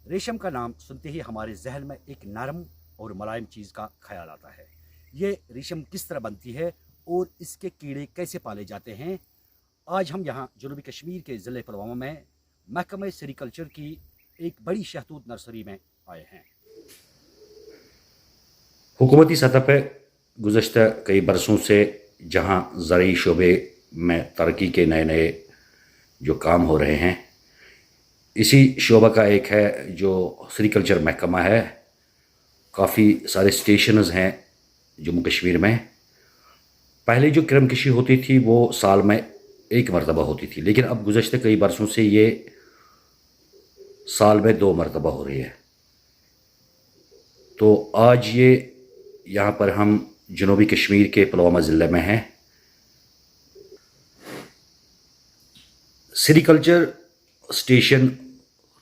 रेशम का नाम सुनते ही हमारे जहन में एक नरम और मुलायम चीज़ का ख्याल आता है। ये रेशम किस तरह बनती है और इसके कीड़े कैसे पाले जाते हैं, आज हम यहाँ जनूबी कश्मीर के ज़िले पुलवामा में महकमा सेरीकल्चर की एक बड़ी शहतूत नर्सरी में आए हैं। हुकूमती सतह पर गुज़श्ता कई बरसों से जहाँ ज़रूरी शोबे में तरक्की के नए नए जो काम हो रहे हैं, इसी शोबा का एक है जो सेरीकल्चर महकमा है। काफ़ी सारे स्टेशंस हैं जम्मू कश्मीर में। पहले जो क्रमकशी होती थी वो साल में एक मरतबा होती थी, लेकिन अब गुज़श्ता कई बरसों से ये साल में 2 मरतबा हो रही है। तो आज ये यहाँ पर हम जनूबी कश्मीर के पुलवामा ज़िले में हैं। सेरीकल्चर स्टेशन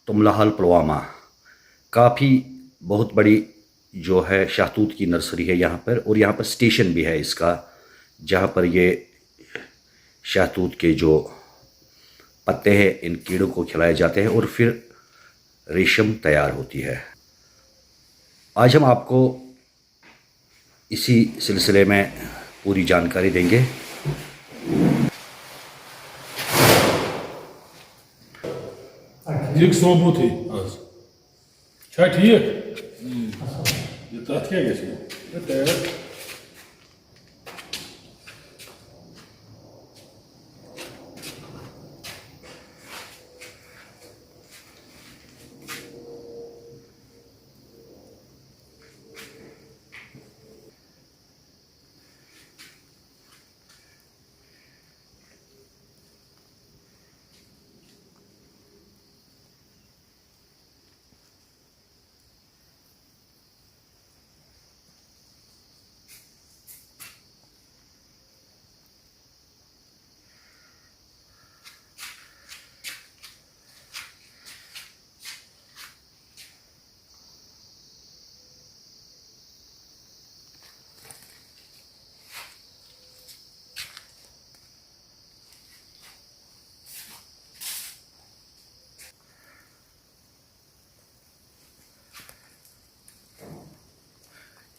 तुमलाहल पुलवामा काफ़ी बहुत बड़ी जो है शहतूत की नर्सरी है यहाँ पर, और यहाँ पर स्टेशन भी है इसका, जहाँ पर ये शहतूत के जो पत्ते हैं इन कीड़ों को खिलाए जाते हैं और फिर रेशम तैयार होती है। आज हम आपको इसी सिलसिले में पूरी जानकारी देंगे। Dik sohbet az. Çay ठीक ये तथ क्या गए ये तैयार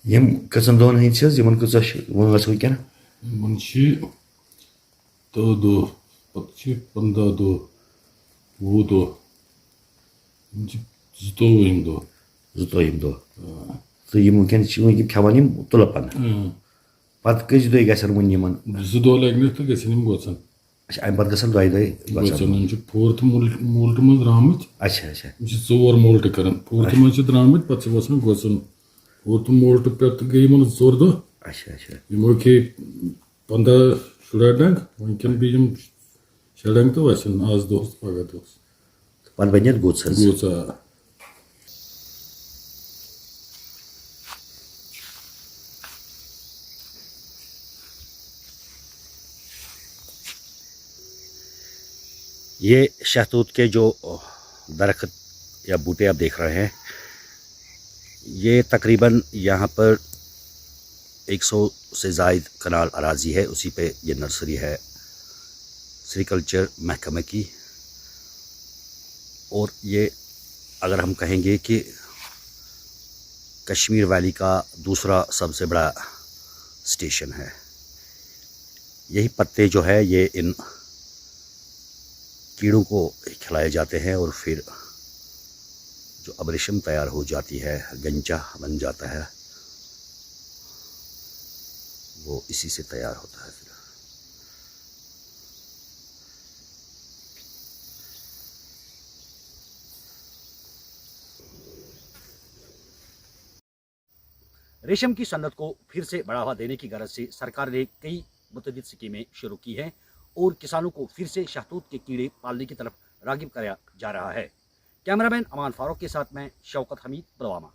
यम कसम दोन हैं चीज़ यमन कुछ वहाँ से क्या ना मुंशी तो दो पक्षी पंदा दो वो दो जितो इन दो दो तो ये मुमकिन चीज़ ये ख्याल यम तुलपन पत कज दो गसन वन यमन जितो लगने तो कैसे नहीं गोसन अच्छा अम पत गसन दो गोसन जो फोर्थ मोल्ट में रामित अच्छा अच्छा जो जोर मोल्ट करन फोर्थ में जो रामित पच्चे वसन गोसन फोर्थ मोल्ट पे तो गई मन जोर दो अच्छा अच्छा ये मोके पंदा शुराडंग वंकन भी हम शडंग तो वसन आज दोस्त पगा दोस्त पत बनियत गोसा गोसा ये शहतूत के जो दरख्त या बूटे आप देख रहे हैं, ये तकरीबन यहाँ पर 100 से ज़ायद कनाल अराज़ी है, उसी पे ये नर्सरी है सेरीकल्चर महकमे की। और ये अगर हम कहेंगे कि कश्मीर वैली का दूसरा सबसे बड़ा स्टेशन है। यही पत्ते जो है ये इन कीड़ों को खिलाए जाते हैं और फिर जो अब रेशम तैयार हो जाती है, गंजा बन जाता है, वो इसी से तैयार होता है। फिर रेशम की सन्नत को फिर से बढ़ावा देने की गरज से सरकार ने कई मुतअद्दिद स्कीमें शुरू की हैं और किसानों को फिर से शहतूत के कीड़े पालने की तरफ राग़िब कराया जा रहा है। कैमरामैन अमान फारूक के साथ मैं शौकत हमीद, पुलवामा।